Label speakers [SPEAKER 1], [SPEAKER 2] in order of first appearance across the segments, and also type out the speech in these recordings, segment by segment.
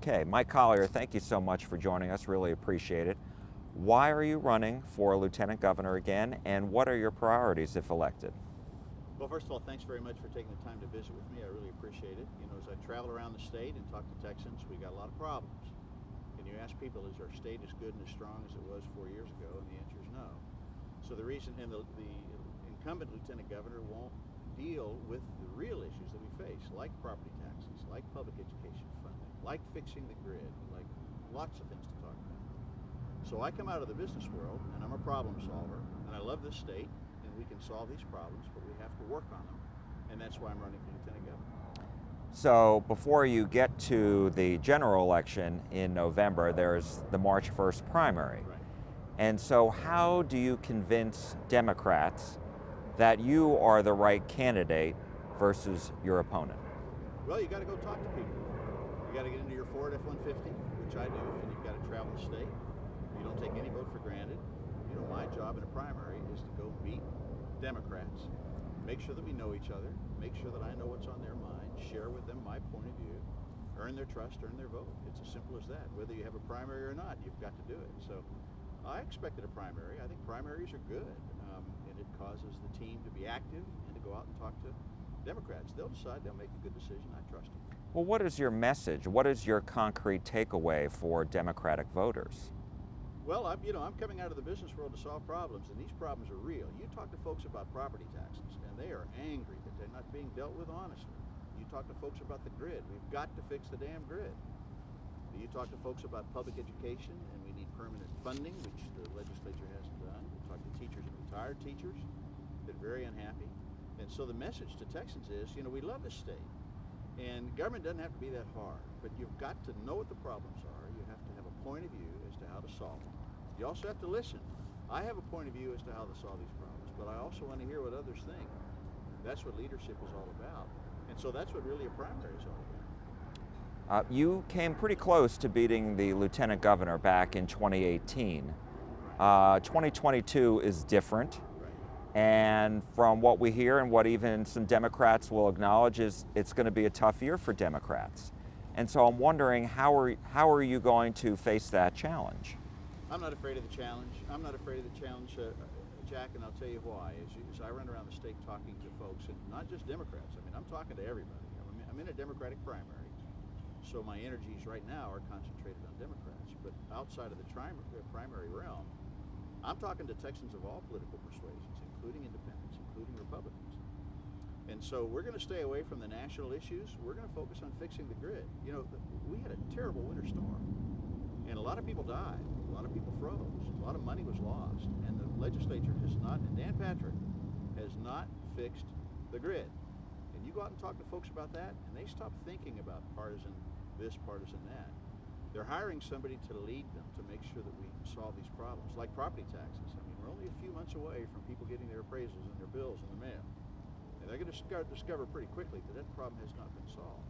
[SPEAKER 1] Okay, Mike Collier, thank you so much for joining us. Really appreciate it. Why are you running for Lieutenant Governor again, and what are your priorities if elected?
[SPEAKER 2] Well, first of all, thanks very much for taking the time to visit with me. I really appreciate it. You know, as I travel around the state and talk to Texans, we got a lot of problems. And you ask people, is our state as good and as strong as it was 4 years ago? And the answer is no. So the reason, and the incumbent Lieutenant Governor won't deal with the real issues that we face, like property taxes, like public education funding, like fixing the grid, like lots of things to talk about. So I come out of the business world, and I'm a problem solver, and I love this state, and we can solve these problems, but we have to work on them, and that's why I'm running for Lieutenant Governor.
[SPEAKER 1] So before you get to the general election in November, there's the March 1st primary.
[SPEAKER 2] Right.
[SPEAKER 1] And so how do you convince Democrats that you are the right candidate versus your opponent?
[SPEAKER 2] Well, you got to go talk to people. You got to get into your Ford F-150, which I do, and you've got to travel the state. You don't take any vote for granted. You know, my job in a primary is to go meet Democrats, make sure that we know each other, make sure that I know what's on their mind, share with them my point of view, earn their trust, earn their vote. It's as simple as that. Whether you have a primary or not, you've got to do it. So I expected a primary. I think primaries are good, and it causes the team to be active and to go out and talk to Democrats. They'll decide, they'll make a good decision. I trust them.
[SPEAKER 1] Well, what is your message? What is your concrete takeaway for Democratic voters?
[SPEAKER 2] Well, I'm coming out of the business world to solve problems, and these problems are real. You talk to folks about property taxes, and they are angry that they're not being dealt with honestly. You talk to folks about the grid. We've got to fix the damn grid. You talk to folks about public education, and we need permanent funding, which the legislature hasn't done. We talk to teachers and retired teachers. They're very unhappy. And so the message to Texans is, you know, we love this state, and government doesn't have to be that hard, but you've got to know what the problems are. You have to have a point of view as to how to solve them. You also have to listen. I have a point of view as to how to solve these problems, but I also want to hear what others think. That's what leadership is all about. And so that's what really a primary is all about.
[SPEAKER 1] You came pretty close to beating the Lieutenant Governor back in 2018. 2022 is different. And from what we hear and what even some Democrats will acknowledge is it's going to be a tough year for Democrats. And so I'm wondering, how are you going to face that challenge?
[SPEAKER 2] I'm not afraid of the challenge. I'm not afraid of the challenge, Jack, and I'll tell you why. As I run around the state talking to folks, and not just Democrats, I mean, I'm talking to everybody. I'm in a Democratic primary, so my energies right now are concentrated on Democrats. But outside of the primary realm, I'm talking to Texans of all political persuasions, including independents, including Republicans. And so we're going to stay away from the national issues. We're going to focus on fixing the grid. You know, we had a terrible winter storm, and a lot of people died. A lot of people froze. A lot of money was lost. And the legislature has not, and Dan Patrick has not fixed the grid. And you go out and talk to folks about that, and they stop thinking about partisan this, partisan that. They're hiring somebody to lead them to make sure that we solve these problems, like property taxes. I mean, we're only a few months away from people getting their appraisals and their bills in the mail. And they're going to discover pretty quickly that that problem has not been solved.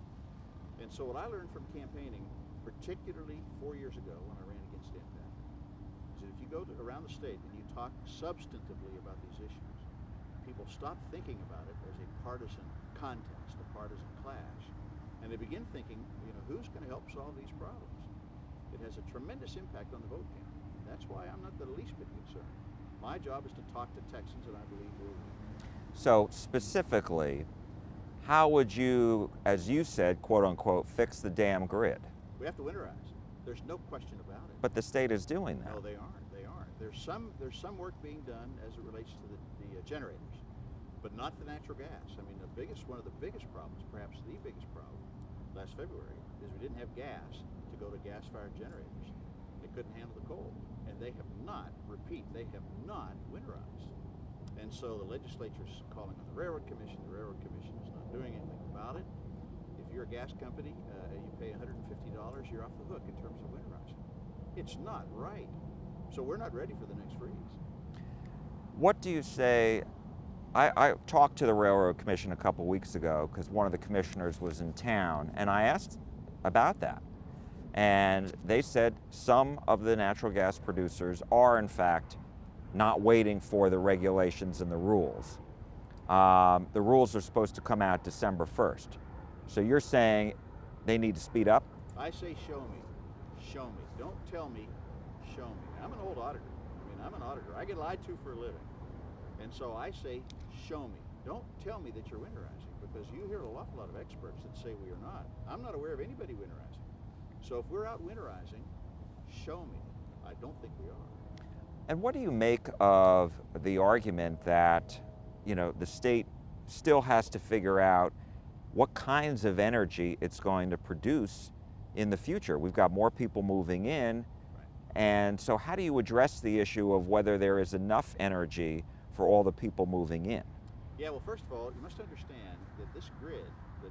[SPEAKER 2] And so what I learned from campaigning, particularly 4 years ago when I ran against Dan Patrick, is that if you go around the state and you talk substantively about these issues, people stop thinking about it as a partisan contest, a partisan clash, and they begin thinking, you know, who's going to help solve these problems? It has a tremendous impact on the vote count. That's why I'm not the least bit concerned. My job is to talk to Texans, and I believe we'll win.
[SPEAKER 1] So specifically, how would you, as you said, quote unquote, fix the damn grid?
[SPEAKER 2] We have to winterize. There's no question about it.
[SPEAKER 1] But the state is doing that.
[SPEAKER 2] No, they aren't. They aren't. There's some work being done as it relates to the generators, but not the natural gas. I mean, one of the biggest problems, perhaps the biggest problem, last February, is we didn't have gas to go to gas-fired generators. They couldn't handle the cold, and they have not winterized. And so the legislature's calling on the Railroad Commission. The Railroad Commission is not doing anything about it. If you're a gas company, you pay $150, you're off the hook in terms of winterizing. It's not right. So we're not ready for the next freeze.
[SPEAKER 1] What do you say? I talked to the Railroad Commission a couple weeks ago because one of the commissioners was in town, and I asked about that. And they said some of the natural gas producers are, in fact, not waiting for the regulations and the rules. The rules are supposed to come out December 1st. So you're saying they need to speed up?
[SPEAKER 2] I say show me. Show me. Don't tell me, show me. I'm an old auditor. I mean, I'm an auditor. I get lied to for a living. And so I say, show me. Don't tell me that you're winterizing, because you hear an awful lot of experts that say we are not. I'm not aware of anybody winterizing. So if we're out winterizing, show me. I don't think we are.
[SPEAKER 1] And what do you make of the argument that, the state still has to figure out what kinds of energy it's going to produce in the future? We've got more people moving in, and so how do you address the issue of whether there is enough energy for all the people moving in?
[SPEAKER 2] Yeah, well, first of all, you must understand that this grid that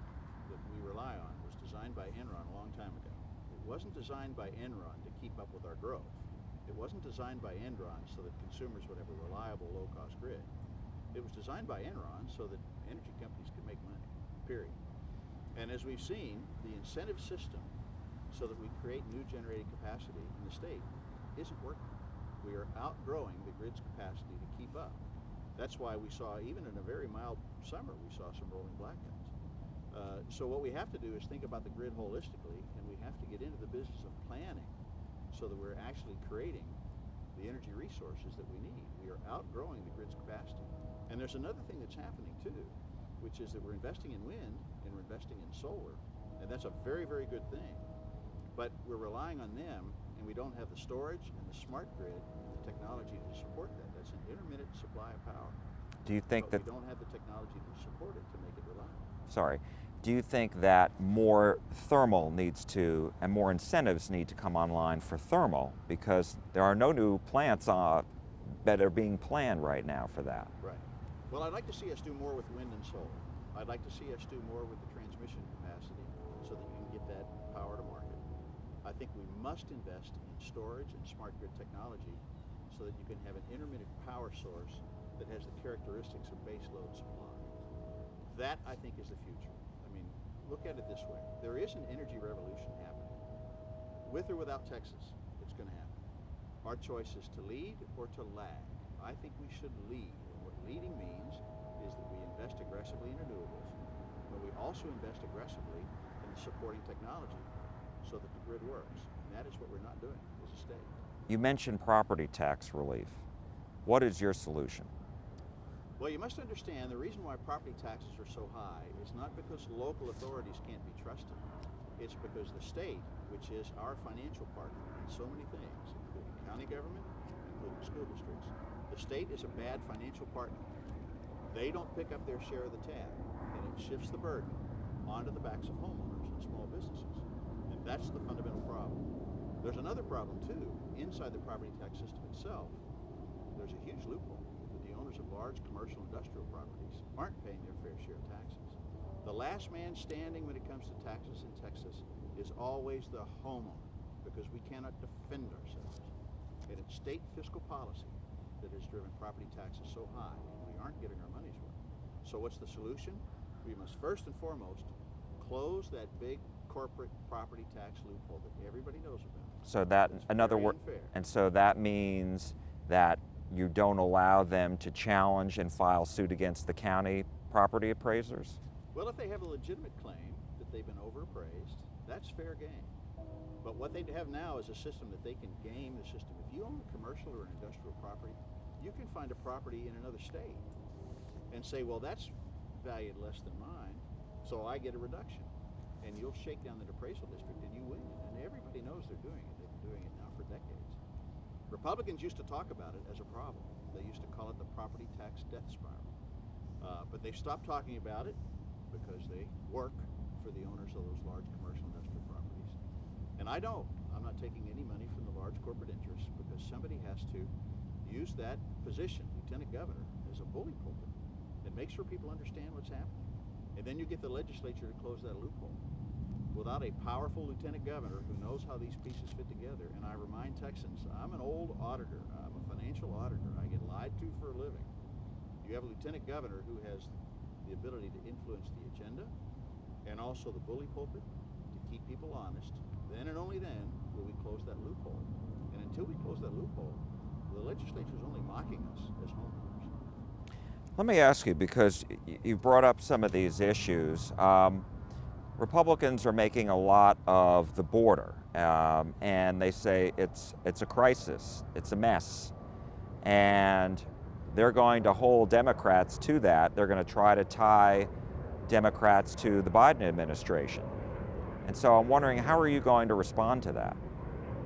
[SPEAKER 2] we rely on was designed by Enron a long time ago. It wasn't designed by Enron to keep up with our growth. It wasn't designed by Enron so that consumers would have a reliable, low-cost grid. It was designed by Enron so that energy companies could make money, period. And as we've seen, the incentive system so that we create new generating capacity in the state isn't working. We are outgrowing the grid's capacity to keep up. That's why we saw, even in a very mild summer, we saw some rolling blackouts. So what we have to do is think about the grid holistically, and we have to get into the business of planning so that we're actually creating the energy resources that we need. We are outgrowing the grid's capacity. And there's another thing that's happening too, which is that we're investing in wind and we're investing in solar, and that's a very, very good thing. But we're relying on them, and we don't have the storage and the smart grid and the technology to support that. That's an intermittent supply of power.
[SPEAKER 1] Do you think
[SPEAKER 2] but
[SPEAKER 1] that
[SPEAKER 2] we don't have the technology to support it to make it reliable?
[SPEAKER 1] Sorry. Do you think that more thermal needs to, and more incentives need to come online for thermal, because there are no new plants that are being planned right now for that?
[SPEAKER 2] Right. Well, I'd like to see us do more with wind and solar. I'd like to see us do more with the transmission capacity so that you can get that power to market. I think we must invest in storage and smart grid technology so that you can have an intermittent power source that has the characteristics of base load supply. That, I think, is the future. I mean, look at it this way. There is an energy revolution happening. With or without Texas, it's going to happen. Our choice is to lead or to lag. I think we should lead. And what leading means is that we invest aggressively in renewables, but we also invest aggressively in the supporting technology so that the grid works. And that is what we're not doing as a state.
[SPEAKER 1] You mentioned property tax relief. What is your solution?
[SPEAKER 2] Well, you must understand the reason why property taxes are so high is not because local authorities can't be trusted. It's because the state, which is our financial partner in so many things, including county government, including school districts, the state is a bad financial partner. They don't pick up their share of the tab, and it shifts the burden onto the backs of homeowners and small businesses. And that's the fundamental problem. There's another problem, too. Inside the property tax system itself, there's a huge loophole. The owners of large commercial industrial properties aren't paying their fair share of taxes. The last man standing when it comes to taxes in Texas is always the homeowner, because we cannot defend ourselves. And it's state fiscal policy that has driven property taxes so high, and we aren't getting our money's worth. So what's the solution? We must first and foremost close that big corporate property tax loophole that everybody knows about.
[SPEAKER 1] So that, another word, and so that means that you don't allow them to challenge and file suit against the county property appraisers?
[SPEAKER 2] Well, if they have a legitimate claim that they've been overappraised, that's fair game. But what they have now is a system that they can game the system. If you own a commercial or an industrial property, you can find a property in another state and say, well, that's valued less than mine, so I get a reduction. And you'll shake down the appraisal district and you win. And everybody knows they're doing it. They've been doing it now for decades. Republicans used to talk about it as a problem. They used to call it the property tax death spiral. But they've stopped talking about it because they work for the owners of those large commercial industrial properties. And I don't. I'm not taking any money from the large corporate interests, because somebody has to use that position, lieutenant governor, as a bully pulpit and make sure people understand what's happening. And then you get the legislature to close that loophole. Without a powerful lieutenant governor who knows how these pieces fit together, and I remind Texans, I'm an old auditor. I'm a financial auditor. I get lied to for a living. You have a lieutenant governor who has the ability to influence the agenda and also the bully pulpit to keep people honest. Then and only then will we close that loophole. And until we close that loophole, the legislature is only mocking us as homeowners.
[SPEAKER 1] Let me ask you, because you brought up some of these issues. Republicans are making a lot of the border, and they say it's a crisis, it's a mess, and they're going to hold Democrats to that. They're going to try to tie Democrats to the Biden administration. And so I'm wondering, how are you going to respond to that?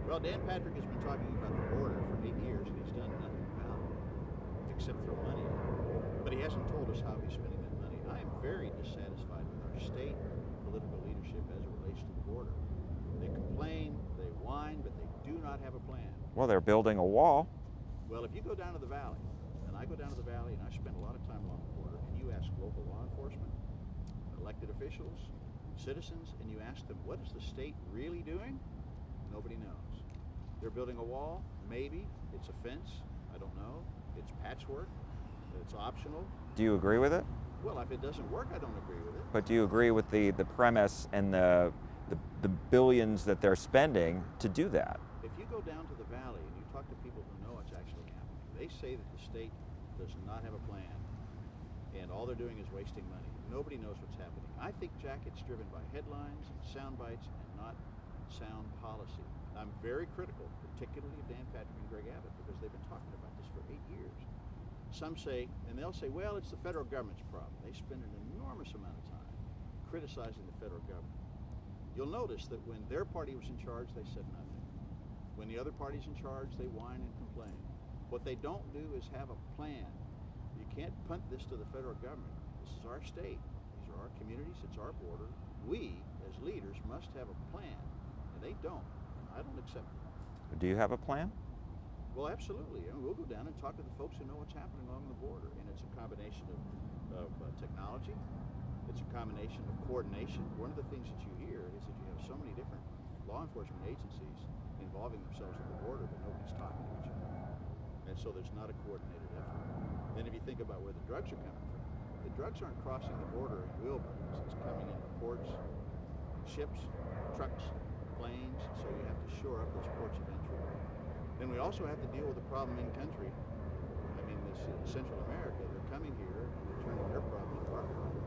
[SPEAKER 2] Well, Dan Patrick has been talking about the border for 8 years, and he's done nothing about it except throw money at it. But he hasn't told us how he's spending that money. I am very dissatisfied with our state political leadership as it relates to the border. They complain, they whine, but they do not have a plan.
[SPEAKER 1] Well, they're building a wall.
[SPEAKER 2] Well, if you go down to the valley, and I go down to the valley, and I spend a lot of time along the border, and you ask local law enforcement, elected officials, citizens, and you ask them, what is the state really doing? Nobody knows. They're building a wall, maybe. It's a fence, I don't know. It's patchwork, it's optional.
[SPEAKER 1] Do you agree with it?
[SPEAKER 2] Well, if it doesn't work, I don't agree with it.
[SPEAKER 1] But do you agree with the premise and the billions that they're spending to do that?
[SPEAKER 2] If you go down to the valley and you talk to people who know what's actually happening, they say that the state does not have a plan, and all they're doing is wasting money. Nobody knows what's happening. I think, Jack, it's driven by headlines and sound bites and not sound policy. I'm very critical, particularly of Dan Patrick and Greg Abbott, because they've been talking about this for 8 years. Some say, and they'll say, well, it's the federal government's problem. They spend an enormous amount of time criticizing the federal government. You'll notice that when their party was in charge, they said nothing. When the other party's in charge, they whine and complain. What they don't do is have a plan. You can't punt this to the federal government. This is our state. These are our communities. It's our border. We, as leaders, must have a plan, and they don't. And I don't accept it.
[SPEAKER 1] Do you have a plan?
[SPEAKER 2] Well, absolutely. I mean, we'll go down and talk to the folks who know what's happening along the border, and it's a combination of technology. It's a combination of coordination. One of the things that you hear is that you have so many different law enforcement agencies involving themselves at the border, but nobody's talking to each other. And so there's not a coordinated effort. Then if you think about where the drugs are coming from, the drugs aren't crossing the border in wheelbarrows. It's coming in ports, ships, trucks, planes, so you have to shore up those ports of entry. Then we also have to deal with the problem in country. I mean, this Central America, they're coming here and they're turning their problem into our problem.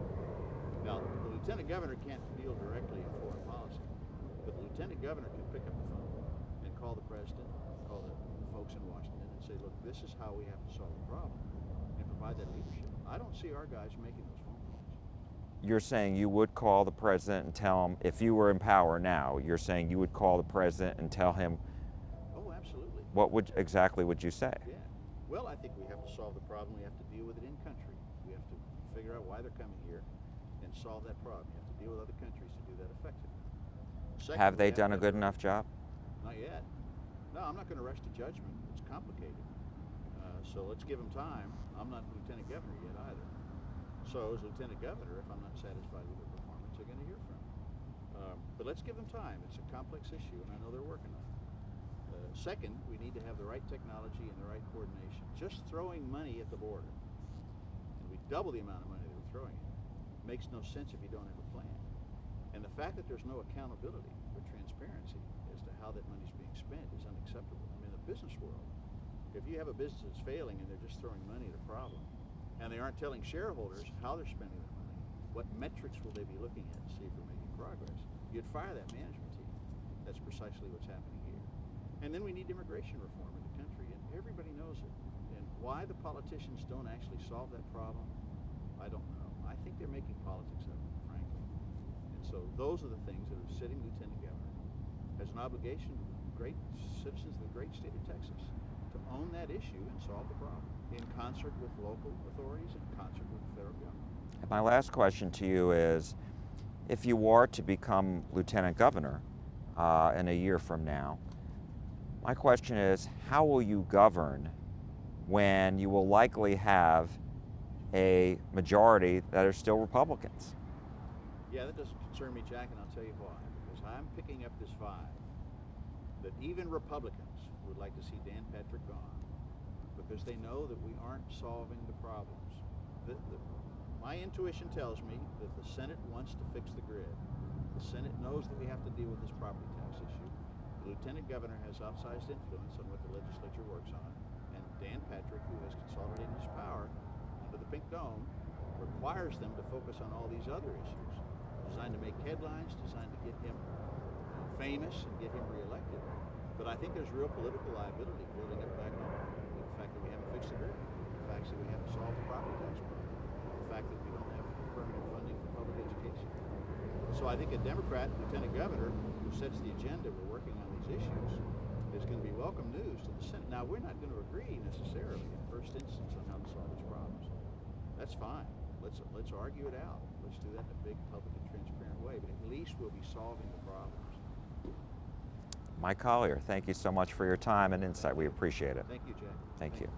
[SPEAKER 2] Now, the lieutenant governor can't deal directly in foreign policy, but the lieutenant governor can pick up the phone and call the president, call the folks in Washington and say, look, this is how we have to solve the problem, and provide that leadership. I don't see our guys making those phone calls.
[SPEAKER 1] You're saying you would call the president and tell him, if you were in power now, you're saying you would call the president and tell him.
[SPEAKER 2] Oh, absolutely.
[SPEAKER 1] What exactly would you say?
[SPEAKER 2] Yeah. Well, I think we have to solve the problem. We have to deal with it in country. We have to figure out why they're coming here and solve that problem. You have to deal with other countries to do that effectively. Second,
[SPEAKER 1] Have they done a good enough job?
[SPEAKER 2] Not yet. No, I'm not going to rush to judgment. It's complicated. So let's give them time. I'm not lieutenant governor yet either. So as lieutenant governor, if I'm not satisfied with their performance, they're going to hear from me. But let's give them time. It's a complex issue, and I know they're working on it. Second, we need to have the right technology and the right coordination. Just throwing money at the border, and we double the amount of money that we're throwing at it, makes no sense if you don't have a plan. And the fact that there's no accountability or transparency as to how that money's being spent is unacceptable. I mean, in the business world, if you have a business that's failing and they're just throwing money at a problem, and they aren't telling shareholders how they're spending their money, what metrics will they be looking at to see if they're making progress, you'd fire that management team. That's precisely what's happening here. And then we need immigration reform in the country, and everybody knows it. And why the politicians don't actually solve that problem, I don't know. I think they're making politics of it, frankly. And so those are the things that a sitting lieutenant governor has an obligation to the great citizens of the great state of Texas to own that issue and solve the problem in concert with local authorities, in concert with the federal government.
[SPEAKER 1] And my last question to you is, if you were to become lieutenant governor in a year from now, my question is, how will you govern when you will likely have a majority that are still Republicans?
[SPEAKER 2] Yeah, that doesn't concern me, Jack, and I'll tell you why. Because I'm picking up this vibe that even Republicans would like to see Dan Patrick gone because they know that we aren't solving the problems. My intuition tells me that the Senate wants to fix the grid. The Senate knows that we have to deal with this property tax issue. The lieutenant governor has outsized influence on what the legislature works on, and Dan Patrick, who has consolidated his power under the Pink Dome, requires them to focus on all these other issues. designed to make headlines, designed to get him famous and get him reelected. But I think there's real political liability building up back home. The fact that we haven't fixed the grid, the fact that we haven't solved the property tax problem, the fact that we don't have permanent funding for public education. So I think a Democrat lieutenant governor who sets the agenda, we're working on these issues, is going to be welcome news to the Senate. Now, we're not going to agree necessarily in the first instance on how to solve these problems. That's fine. Let's argue it out. Let's do that in a big, public, and transparent way. But at least we'll be solving the problems.
[SPEAKER 1] Mike Collier, thank you so much for your time and insight. We appreciate it.
[SPEAKER 2] Thank you, Jack.
[SPEAKER 1] Thank you.